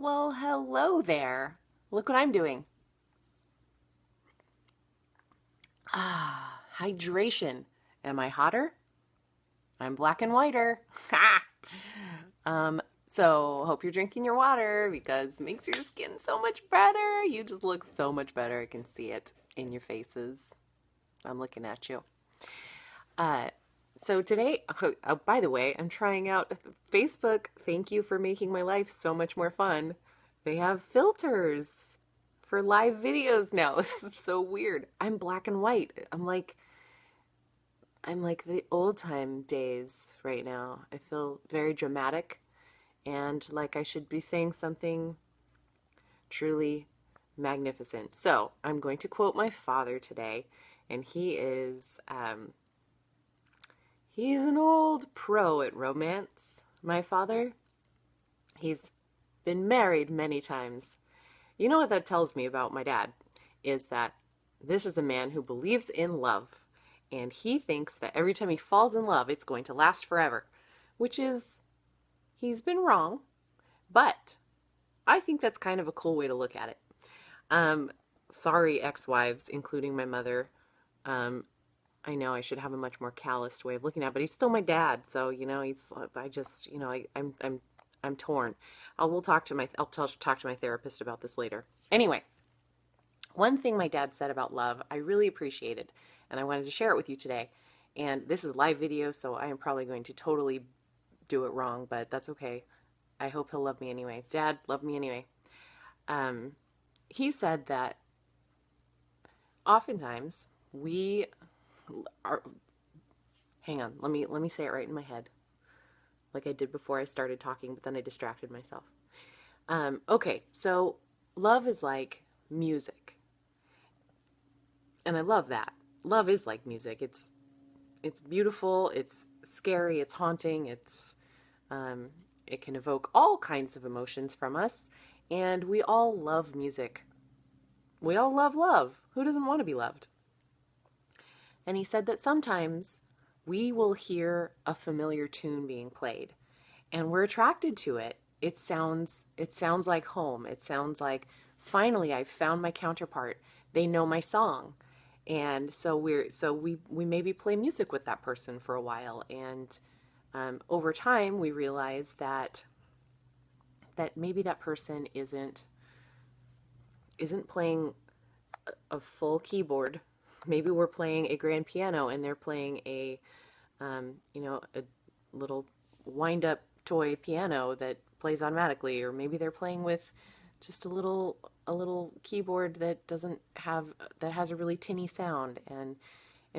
Well, hello there. Look what I'm doing. Hydration. Am I hotter? I'm black and whiter. Ha! So hope you're drinking your water because it makes your skin so much better. You just look so much better. I can see it in your faces. I'm looking at you. Uh, so today, by the way, I'm trying out Facebook. Thank you for making my life so much more fun. They have filters for live videos now. This is so weird. I'm black and white. I'm like the old time days right now. I feel very dramatic and like I should be saying something truly magnificent. So I'm going to quote my father today, and he's an old pro at romance. My father, he's been married many times. You know what that tells me about my dad is that this is a man who believes in love, and he thinks that every time he falls in love, it's going to last forever, which is, he's been wrong, but I think that's kind of a cool way to look at it. Um, Sorry, ex-wives, including my mother. Um, I know I should have a much more calloused way of looking at it, but he's still my dad, so I just, I'm torn. I'll talk to my therapist about this later. Anyway, one thing my dad said about love I really appreciated, and I wanted to share it with you today. And this is live video, so I am probably going to totally do it wrong, but that's okay. I hope he'll love me anyway. Dad, love me anyway. Um, he said that oftentimes we are. Hang on, let me say it right in my head, like I did before I started talking, but then I distracted myself. Okay, so love is like music, and I love that. Love is like music. It's beautiful, it's scary, it's haunting, um, it can evoke all kinds of emotions from us, and we all love music. We all love love. Who doesn't want to be loved? And he said that sometimes we will hear a familiar tune being played, and we're attracted to it. It sounds like home. It sounds like finally I've found my counterpart. They know my song. And so we maybe play music with that person for a while, and over time we realize that maybe that person isn't playing a full keyboard. Maybe we're playing a grand piano and they're playing a little wind up toy piano that plays automatically, or maybe they're playing with just a little keyboard that has a really tinny sound. And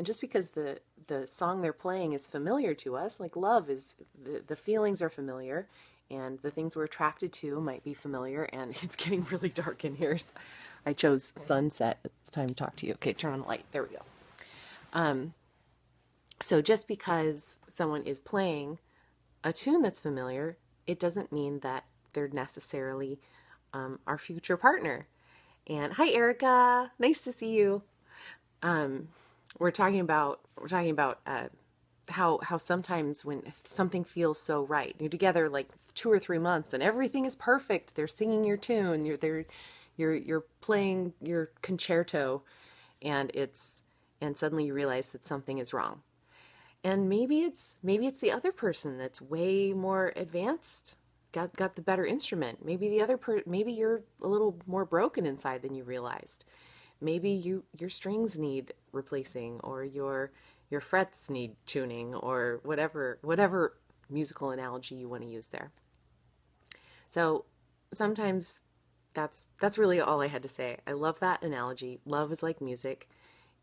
just because the song they're playing is familiar to us, like love is, the feelings are familiar, and the things we're attracted to might be familiar. And it's getting really dark in here. So I chose sunset. It's time to talk to you. Okay, turn on the light. There we go. So just because someone is playing a tune that's familiar, it doesn't mean that they're necessarily our future partner. And hi, Erica. Nice to see you. Um, we're talking about how sometimes when something feels so right, you're together like 2 or 3 months and everything is perfect. They're singing your tune. You're playing your concerto, and suddenly you realize that something is wrong. And maybe it's the other person that's way more advanced, got the better instrument. Maybe you're a little more broken inside than you realized. Maybe your strings need replacing, or your frets need tuning, or whatever musical analogy you want to use there. So sometimes that's really all I had to say. I love that analogy. Love is like music,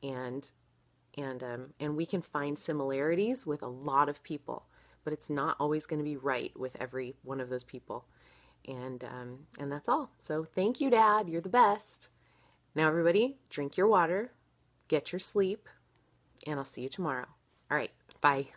and and we can find similarities with a lot of people, but it's not always going to be right with every one of those people. And that's all. So thank you, Dad. You're the best. Now, everybody, drink your water, get your sleep, and I'll see you tomorrow. All right, bye.